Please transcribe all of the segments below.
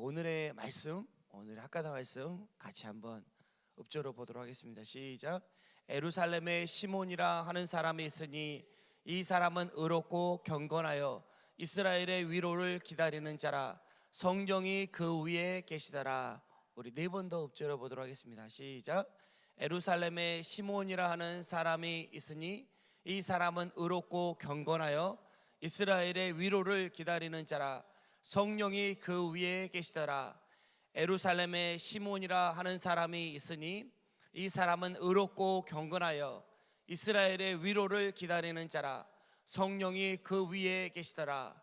오늘의 말씀, 오늘의 학가다 말씀 같이 한번 읍조로 보도록 하겠습니다. 시작. 예루살렘에 시몬이라 하는 사람이 있으니 이 사람은 의롭고 경건하여 이스라엘의 위로를 기다리는 자라. 성령이 그 위에 계시더라. 우리 네 번 더 읍조로 보도록 하겠습니다. 시작. 예루살렘에 시몬이라 하는 사람이 있으니 이 사람은 의롭고 경건하여 이스라엘의 위로를 기다리는 자라. 성령이 그 위에 계시더라. 예루살렘에 시몬이라 하는 사람이 있으니 이 사람은 의롭고 경건하여 이스라엘의 위로를 기다리는 자라. 성령이 그 위에 계시더라.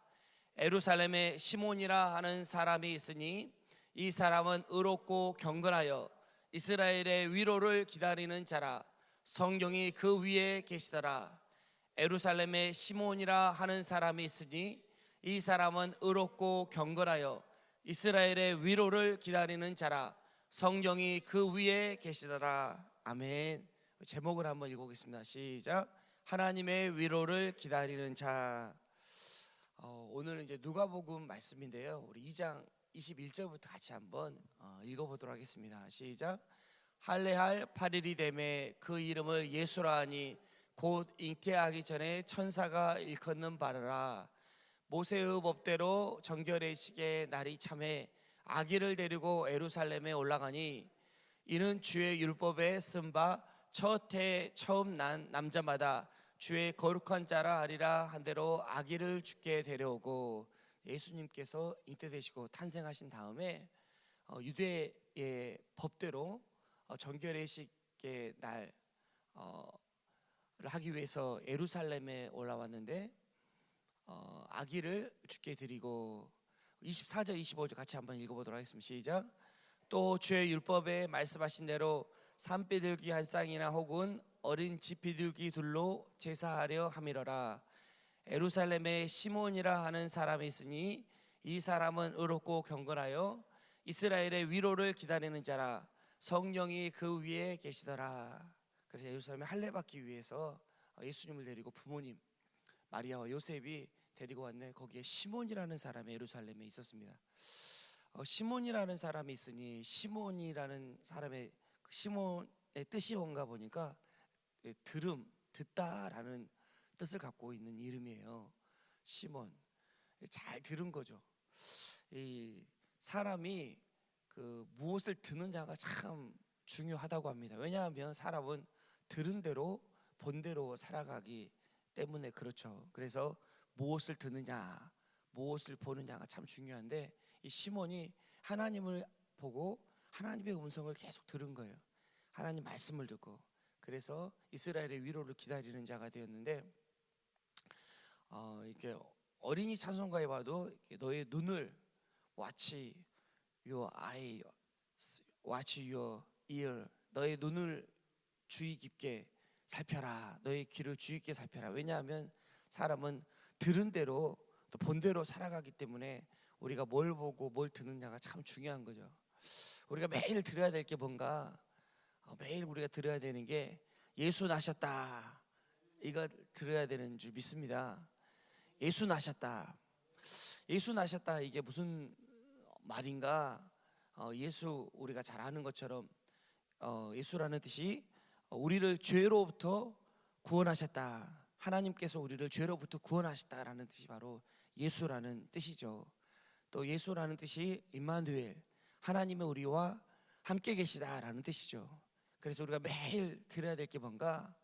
예루살렘에 시몬이라 하는 사람이 있으니 이 사람은 의롭고 경건하여 이스라엘의 위로를 기다리는 자라. 성령이 그 위에 계시더라. 예루살렘에 시몬이라 하는 사람이 있으니 이 사람은 의롭고 경건하여 이스라엘의 위로를 기다리는 자라. 성령이 그 위에 계시더라. 아멘. 제목을 한번 읽어보겠습니다. 시작. 하나님의 위로를 기다리는 자. 오늘은 이제 누가복음 말씀인데요. 우리 2장 21절부터 같이 한번 읽어보도록 하겠습니다. 시작. 할례할 8일이 되매 그 이름을 예수라 하니 곧 잉태하기 전에 천사가 일컫는 바라. 모세의 법대로 정결의식의 날이 참해 아기를 데리고 예루살렘에 올라가니 이는 주의 율법에 쓴 바 첫 해 처음 난 남자마다 주의 거룩한 자라 하리라 한 대로 아기를 주께 데려오고, 예수님께서 잉태되시고 탄생하신 다음에 유대의 법대로 정결의식의 날을 하기 위해서 예루살렘에 올라왔는데 아기를 주께 드리고, 24절 25절 같이 한번 읽어보도록 하겠습니다. 시작. 또 주의 율법에 말씀하신 대로 산비둘기 한 쌍이나 혹은 어린 지피둘기 둘로 제사하려 함이러라. 예루살렘에 시몬이라 하는 사람이 있으니 이 사람은 의롭고 경건하여 이스라엘의 위로를 기다리는 자라. 성령이 그 위에 계시더라. 그래서 예루살렘에 할례 받기 위해서 예수님을 데리고 부모님 마리아와 요셉이 데리고 왔는데 거기에 시몬이라는 사람이 예루살렘에 있었습니다. 시몬이라는 사람이 있으니 시몬이라는 사람의 시몬의 뜻이 뭔가 보니까 들음, 듣다라는 뜻을 갖고 있는 이름이에요. 시몬, 잘 들은 거죠. 이 사람이 그 무엇을 듣느냐가 참 중요하다고 합니다. 왜냐하면 사람은 들은 대로 본 대로 살아가기 때문에 그렇죠. 그래서 무엇을 듣느냐, 무엇을 보느냐가 참 중요한데, 이 시몬이 하나님을 보고 하나님의 음성을 계속 들은 거예요. 하나님 말씀을 듣고, 그래서 이스라엘의 위로를 기다리는 자가 되었는데, 이렇게 어린이 찬송가에 봐도 너의 눈을 watch your eye, watch your ear, 너의 눈을 주의 깊게 살펴라, 너의 귀를 주의 깊게 살펴라. 왜냐하면 사람은 들은 대로 또 본 대로 살아가기 때문에 우리가 뭘 보고 뭘 듣느냐가 참 중요한 거죠. 우리가 매일 들어야 될 게 뭔가, 매일 우리가 들어야 되는 게 예수 나셨다, 이거 들어야 되는 줄 믿습니다. 예수 나셨다, 예수 나셨다, 이게 무슨 말인가? 예수, 우리가 잘 아는 것처럼 예수라는 뜻이 우리를 죄로부터 구원하셨다, 하나님께서 우리를 죄로부터 구원하셨다라는 뜻이 바로 예수라는 뜻이죠. 또 예수라는 뜻이 임마누엘, 하나님의 우리와 함께 계시다라는 뜻이죠. 그래서 우리가 매일 들어야 될 게 뭔가,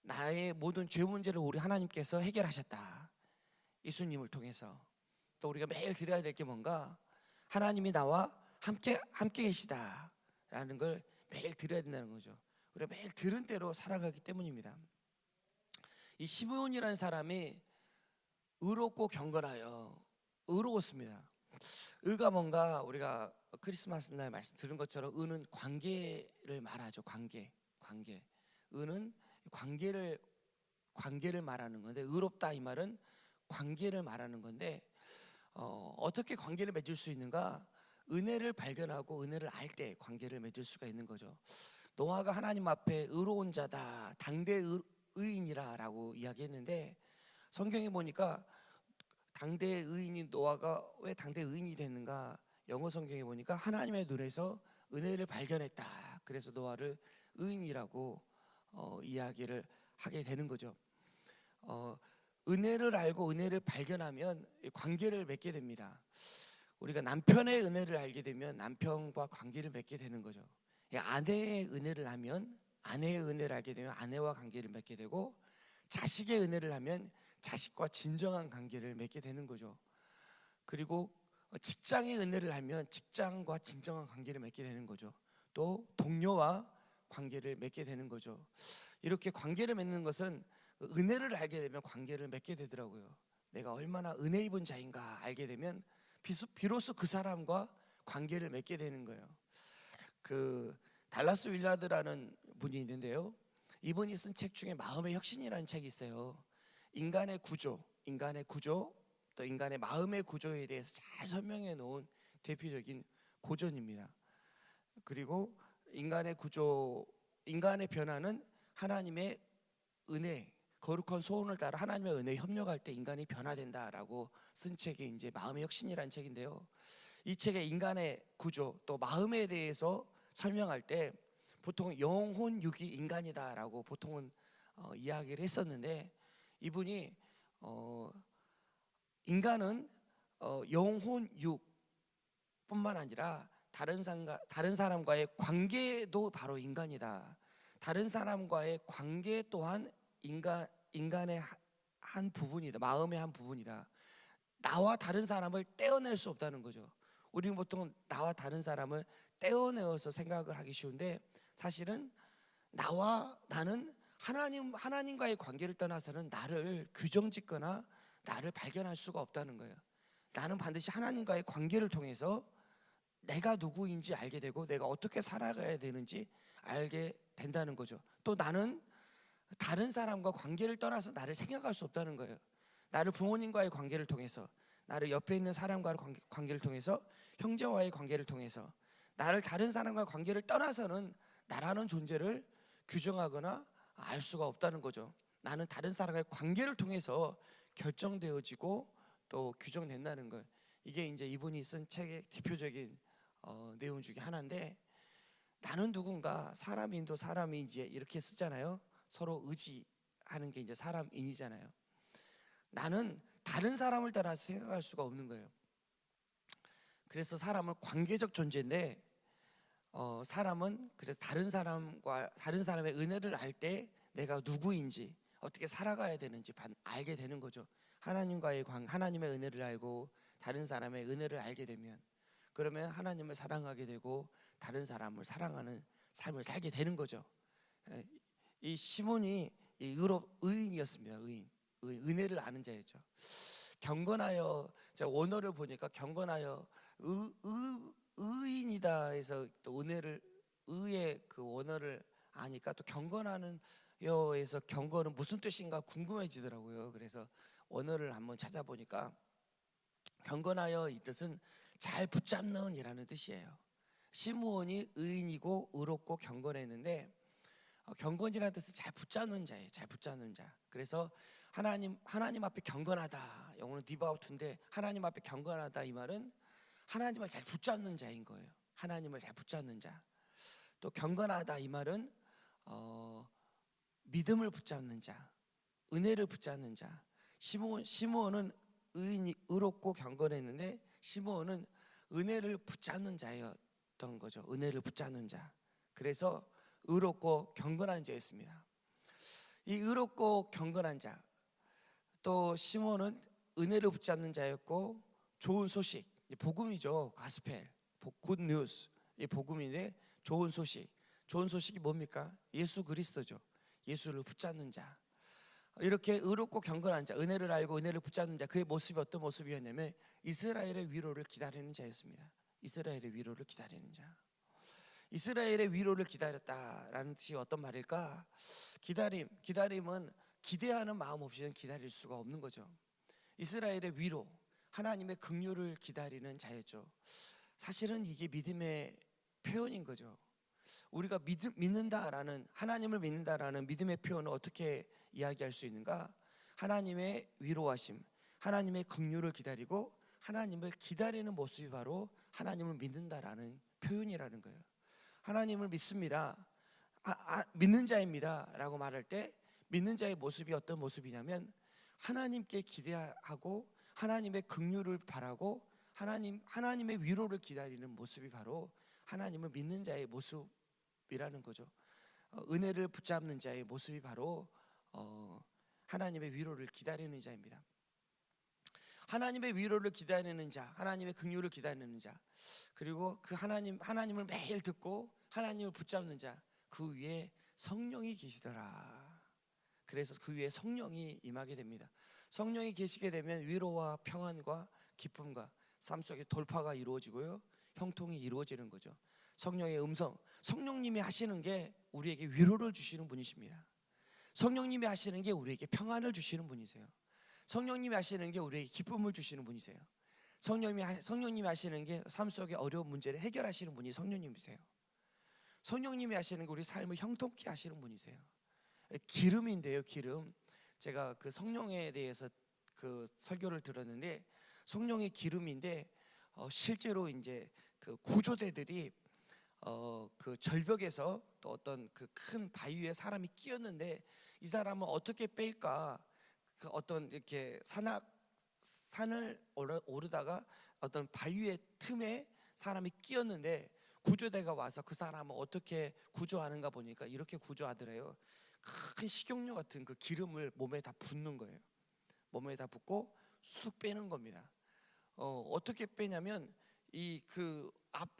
나의 모든 죄 문제를 우리 하나님께서 해결하셨다, 예수님을 통해서. 또 우리가 매일 들어야 될 게 뭔가, 하나님이 나와 함께 계시다라는 걸 매일 들어야 된다는 거죠. 우리가 매일 들은 대로 살아가기 때문입니다. 이 시몬이라는 사람이 의롭고 경건하여, 의로웠습니다. 의가 뭔가, 우리가 크리스마스 날 말씀 들은 것처럼 의는 관계를 말하죠. 관계. 의는 관계를 말하는 건데, 의롭다 이 말은 관계를 말하는 건데, 어떻게 관계를 맺을 수 있는가? 은혜를 발견하고 은혜를 알 때 관계를 맺을 수가 있는 거죠. 노아가 하나님 앞에 의로운 자다, 당대 의인이라 라고 이야기했는데, 성경에 보니까 당대 의인인 노아가 왜 당대 의인이 됐는가? 영어 성경에 보니까 하나님의 눈에서 은혜를 발견했다. 그래서 노아를 의인이라고 이야기를 하게 되는 거죠. 은혜를 알고 은혜를 발견하면 관계를 맺게 됩니다. 우리가 남편의 은혜를 알게 되면 남편과 관계를 맺게 되는 거죠. 아내의 은혜를 하면 아내의 은혜를 알게 되면 아내와 관계를 맺게 되고, 자식의 은혜를 하면 자식과 진정한 관계를 맺게 되는 거죠. 그리고 직장의 은혜를 하면 직장과 진정한 관계를 맺게 되는 거죠. 또 동료와 관계를 맺게 되는 거죠. 이렇게 관계를 맺는 것은 은혜를 알게 되면 관계를 맺게 되더라고요. 내가 얼마나 은혜 입은 자인가 알게 되면 비로소 그 사람과 관계를 맺게 되는 거예요. 그 달라스 윌라드라는 분이 있는데요, 이분이 쓴 책 중에 마음의 혁신이라는 책이 있어요. 인간의 구조 또 인간의 마음의 구조에 대해서 잘 설명해 놓은 대표적인 고전입니다. 그리고 인간의 구조, 인간의 변화는 하나님의 은혜, 거룩한 소원을 따라 하나님의 은혜에 협력할 때 인간이 변화된다라고 쓴 책이 이제 마음의 혁신이라는 책인데요, 이 책의 인간의 구조 또 마음에 대해서 설명할 때 보통 영혼육이 인간이다라고 보통은 이야기를 했었는데, 이분이 인간은 영혼육뿐만 아니라 다른 사람과의 관계도 바로 인간이다. 다른 사람과의 관계 또한 인간의 한 부분이다. 마음의 한 부분이다. 나와 다른 사람을 떼어낼 수 없다는 거죠. 우리는 보통 나와 다른 사람을 떼어내어서 생각을 하기 쉬운데, 사실은 나는 하나님과의 관계를 떠나서는 나를 규정짓거나 나를 발견할 수가 없다는 거예요. 나는 반드시 하나님과의 관계를 통해서 내가 누구인지 알게 되고 내가 어떻게 살아가야 되는지 알게 된다는 거죠. 또 나는 다른 사람과 관계를 떠나서 나를 생각할 수 없다는 거예요. 나를 부모님과의 관계를 통해서, 나를 옆에 있는 사람과의 관계를 통해서, 형제와의 관계를 통해서, 나를 다른 사람과 관계를 떠나서는 나라는 존재를 규정하거나 알 수가 없다는 거죠. 나는 다른 사람과의 관계를 통해서 결정되어지고 또 규정된다는 거예요. 이게 이제 이분이 쓴 책의 대표적인 내용 중에 하나인데, 나는 누군가, 사람인도 사람인지 이렇게 쓰잖아요. 서로 의지하는 게 이제 사람인이잖아요. 나는 다른 사람을 따라서 생각할 수가 없는 거예요. 그래서 사람은 관계적 존재인데, 사람은 그래서 다른 사람의 은혜를 알 때 내가 누구인지 어떻게 살아가야 되는지 알게 되는 거죠. 하나님의 은혜를 알고 다른 사람의 은혜를 알게 되면, 그러면 하나님을 사랑하게 되고 다른 사람을 사랑하는 삶을 살게 되는 거죠. 이 시몬이 의인이었습니다. 은혜를 아는 자였죠. 경건하여, 제가 원어를 보니까 경건하여 의인이다 해서 또 의의 그 원어를 아니까 또 경건하는 여에서 경건은 무슨 뜻인가 궁금해지더라고요. 그래서 원어를 한번 찾아보니까 경건하여 이 뜻은 잘 붙잡는 이라는 뜻이에요. 시므온이 의인이고 의롭고 경건했는데, 경건이라는 뜻은 잘 붙잡는 자예요. 잘 붙잡는 자. 그래서 하나님 앞에 경건하다, 영어는 디바우트인데 하나님 앞에 경건하다, 이 말은 하나님을 잘 붙잡는 자인 거예요. 하나님을 잘 붙잡는 자. 또 경건하다, 이 말은 믿음을 붙잡는 자, 은혜를 붙잡는 자. 시므온은 의롭고 경건했는데 시므온은 은혜를 붙잡는 자였던 거죠. 은혜를 붙잡는 자. 그래서 의롭고 경건한 자였습니다. 이 의롭고 경건한 자, 또 시몬은 은혜를 붙잡는 자였고, 좋은 소식, 복음이죠. 가스펠, 굿 뉴스, 이 복음인데 좋은 소식이 뭡니까? 예수 그리스도죠. 예수를 붙잡는 자. 이렇게 의롭고 경건한 자, 은혜를 알고 은혜를 붙잡는 자, 그의 모습이 어떤 모습이었냐면 이스라엘의 위로를 기다리는 자였습니다. 이스라엘의 위로를 기다리는 자. 이스라엘의 위로를 기다렸다라는 뜻이 어떤 말일까? 기다림은 기대하는 마음 없이는 기다릴 수가 없는 거죠. 이스라엘의 위로, 하나님의 긍휼을 기다리는 자였죠. 사실은 이게 믿음의 표현인 거죠. 우리가 하나님을 믿는다라는 믿음의 표현을 어떻게 이야기할 수 있는가? 하나님의 위로하심, 하나님의 긍휼을 기다리고 하나님을 기다리는 모습이 바로 하나님을 믿는다라는 표현이라는 거예요. 하나님을 믿습니다. 믿는 자입니다 라고 말할 때 믿는 자의 모습이 어떤 모습이냐면 하나님께 기대하고 하나님의 긍휼을 바라고 하나님의 위로를 기다리는 모습이 바로 하나님을 믿는 자의 모습이라는 거죠. 은혜를 붙잡는 자의 모습이 바로 하나님의 위로를 기다리는 자입니다. 하나님의 위로를 기다리는 자, 하나님의 긍휼을 기다리는 자, 그리고 그 하나님을 매일 듣고 하나님을 붙잡는 자, 그 위에 성령이 계시더라. 그래서 그 위에 성령이 임하게 됩니다. 성령이 계시게 되면 위로와 평안과 기쁨과 삶 속에 돌파가 이루어지고요, 형통이 이루어지는 거죠. 성령의 음성, 성령님이 하시는 게 우리에게 위로를 주시는 분이십니다. 성령님이 하시는 게 우리에게 평안을 주시는 분이세요. 성령님이 하시는 게 우리에게 기쁨을 주시는 분이세요. 성령님이 하시는 게 삶 속의 어려운 문제를 해결하시는 분이 성령님이세요. 성령님이 하시는 게 우리 삶을 형통케 하시는 분이세요. 기름인데요, 기름. 제가 그 성령에 대해서 그 설교를 들었는데 성령의 기름인데 실제로 이제 그 구조대들이 그 절벽에서 또 어떤 그 큰 바위에 사람이 끼었는데 이 사람은 어떻게 뺄까? 그 어떤 이렇게 산을 오르다가 어떤 바위의 틈에 사람이 끼었는데 구조대가 와서 그 사람을 어떻게 구조하는가 보니까 이렇게 구조하더래요. 큰 식용유 같은 그 기름을 몸에 다 붓는 거예요. 몸에 다 붓고 쑥 빼는 겁니다. 어떻게 빼냐면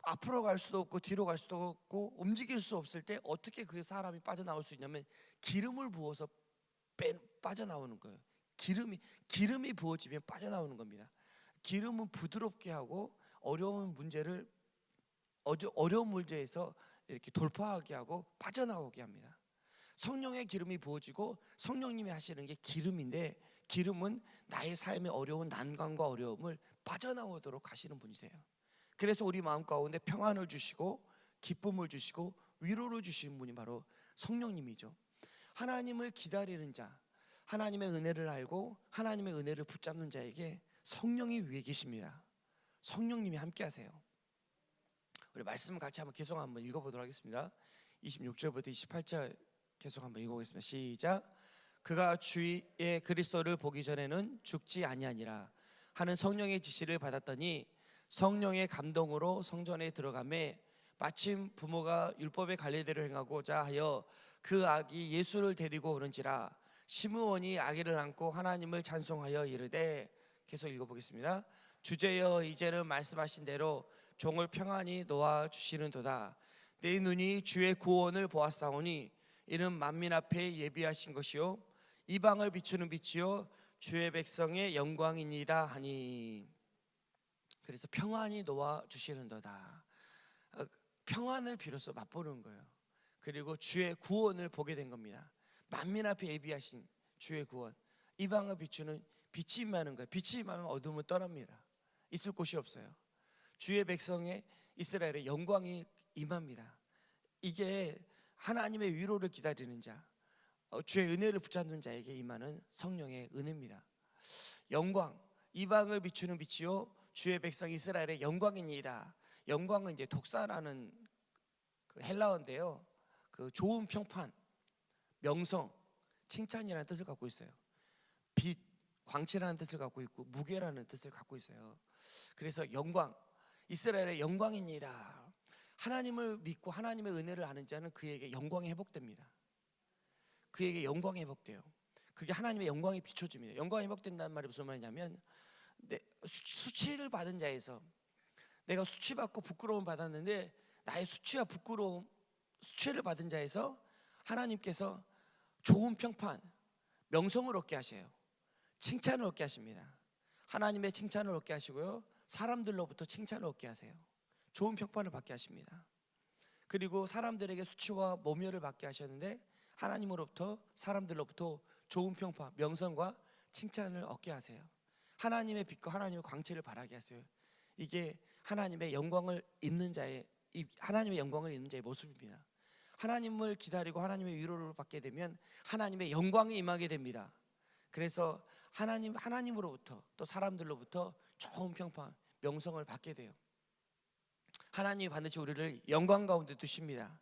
앞으로 갈 수도 없고 뒤로 갈 수도 없고 움직일 수 없을 때 어떻게 그 사람이 빠져나올 수 있냐면 기름을 부어서 빠져나오는 거예요. 기름이 부어지면 빠져나오는 겁니다. 기름은 부드럽게 하고 어려운 문제에서 이렇게 돌파하게 하고 빠져나오게 합니다. 성령의 기름이 부어지고 성령님이 하시는 게 기름인데 기름은 나의 삶의 어려운 난관과 어려움을 빠져나오도록 하시는 분이세요. 그래서 우리 마음 가운데 평안을 주시고 기쁨을 주시고 위로를 주시는 분이 바로 성령님이죠. 하나님을 기다리는 자, 하나님의 은혜를 알고 하나님의 은혜를 붙잡는 자에게 성령이 위에 계십니다. 성령님이 함께 하세요. 우리 말씀 같이 한번 계속 한번 읽어보도록 하겠습니다. 26절부터 28절 계속 한번 읽어보겠습니다. 시작. 그가 주의 그리스도를 보기 전에는 죽지 아니하니라 하는 성령의 지시를 받았더니 성령의 감동으로 성전에 들어가매 마침 부모가 율법의 관례대로 행하고자 하여 그 아기 예수를 데리고 오는지라 시므온이 아기를 안고 하나님을 찬송하여 이르되, 계속 읽어보겠습니다. 주제여 이제는 말씀하신 대로 종을 평안히 놓아 주시는도다. 내 눈이 주의 구원을 보았사오니 이는 만민 앞에 예비하신 것이요 이방을 비추는 빛이요 주의 백성의 영광이니이다 하니. 그래서 평안히 놓아 주시는도다. 평안을 비로소 맛보는 거예요. 그리고 주의 구원을 보게 된 겁니다. 만민 앞에 예비하신 주의 구원, 이방을 비추는 빛이 임하는 거예요. 빛이 임하면 어둠은 떠납니다. 있을 곳이 없어요. 주의 백성의 이스라엘의 영광이 임합니다. 이게 하나님의 위로를 기다리는 자, 주의 은혜를 붙잡는 자에게 임하는 성령의 은혜입니다. 영광, 이방을 비추는 빛이요 주의 백성 이스라엘의 영광이니이다. 영광은 이제 독사라는 그 헬라어인데요, 그 좋은 평판, 명성, 칭찬이라는 뜻을 갖고 있어요. 빛, 광채라는 뜻을 갖고 있고 무게라는 뜻을 갖고 있어요. 그래서 영광, 이스라엘의 영광이니이다. 하나님을 믿고 하나님의 은혜를 아는 자는 그에게 영광이 회복됩니다. 그에게 영광이 회복돼요. 그게 하나님의 영광이 비춰집니다. 영광이 회복된다는 말이 무슨 말이냐면 수치를 받은 자에서, 내가 수치받고 부끄러움 받았는데 나의 수치와 부끄러움, 수치를 받은 자에서 하나님께서 좋은 평판, 명성을 얻게 하셔요. 칭찬을 얻게 하십니다. 하나님의 칭찬을 얻게 하시고요, 사람들로부터 칭찬을 얻게 하세요. 좋은 평판을 받게 하십니다. 그리고 사람들에게 수치와 모멸을 받게 하셨는데 하나님으로부터, 사람들로부터 좋은 평판, 명성과 칭찬을 얻게 하세요. 하나님의 빛과 하나님의 광채를 발하게 하세요. 이게 하나님의 영광을 입는 자의 모습입니다. 하나님을 기다리고 하나님의 위로를 받게 되면 하나님의 영광이 임하게 됩니다. 그래서 하나님으로부터 또 사람들로부터 좋은 평판, 명성을 받게 돼요. 하나님이 반드시 우리를 영광 가운데 두십니다.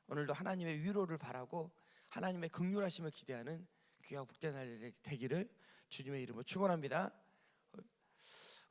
오늘도 하나님의 위로를 바라고 하나님의 긍휼하심을 기대하는 귀하고 복된 날 되기를 주님의 이름으로 축원합니다.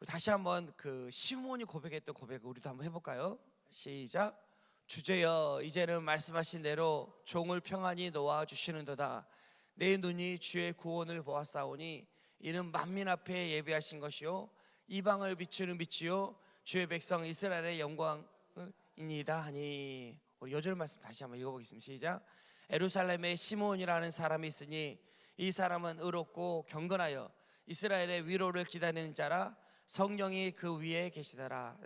다시 한번 그 시므온이 고백했던 고백을 우리도 한번 해볼까요? 시작. 주제여, 이제는 말씀하신 대로 종을 평안히 놓아 주시는도다. 내 눈이 주의 구원을 보았사오니 이는 만민 앞에 예비하신 것이요 이방을 비추는 빛이요 주의 백성 이스라엘의 영광이니이다 하니. 우리 요절 말씀 다시 한번 읽어보겠습니다. 시작. 예루살렘에 시므온이라는 사람이 있으니 이 사람은 의롭고 경건하여 이스라엘의 위로를 기다리는 자라. 성령이 그 위에 계시더라.